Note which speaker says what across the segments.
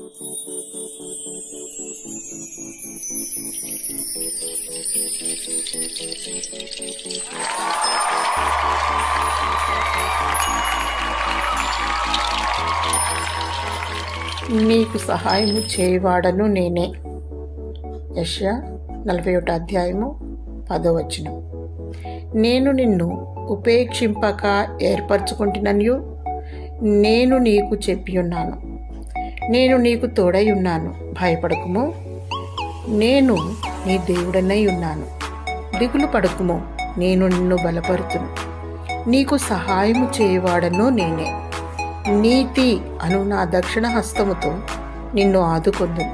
Speaker 1: నీకు సహాయము చేయవాడను నేనే. యెషయా 41 అధ్యాయము 10వ వచనం. నేను నిన్ను ఉపేక్షింపక ఏర్పరచుకుంటున్నయు నేను నీకు చెప్పి ఉన్నాను. నేను నీకు తోడై ఉన్నాను, భయపడకుము. నేను నీ దేవుడనై ఉన్నాను, దిగులు పడకుము. నేను నిన్ను బలపరుతును, నీకు సహాయము చేయవాడను నేనే. నీతి అను నా దక్షిణ హస్తముతో నిన్ను ఆదుకొందును.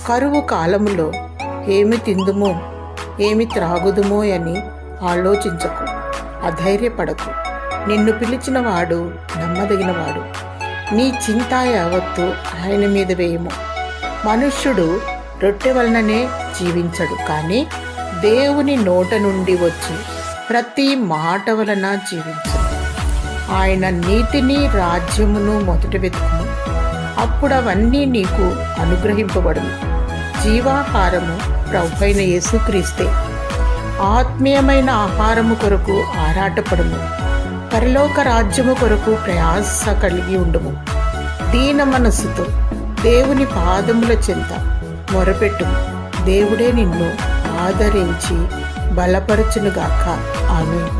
Speaker 1: కరువు కాలములో ఏమి తిందుమో ఏమి త్రాగుదుమో అని ఆలోచించకు, అధైర్యపడకు. నిన్ను పిలిచిన వాడు నమ్మదగినవాడు. నీ చింత యావత్తు ఆయన మీద వేయము. మనుష్యుడు రొట్టె వలననే జీవించడు, కానీ దేవుని నోట నుండి వచ్చి ప్రతి మాట వలన జీవించు. ఆయన నీతిని రాజ్యమును మొదట వెతుకుము, అప్పుడు అవన్నీ నీకు అనుగ్రహింపబడును. జీవాహారము ప్రభువైన యేసుక్రీస్తే. ఆత్మీయమైన ఆహారము కొరకు ఆరాటపడుము. పరలోక రాజ్యము కొరకు ప్రయాస కలిగి ఉండుము. దీన మనస్సుతో దేవుని పాదముల చెంత మొరపెట్టుము. దేవుడే నిన్ను ఆదరించి బలపరచునుగాక. ఆమేన్.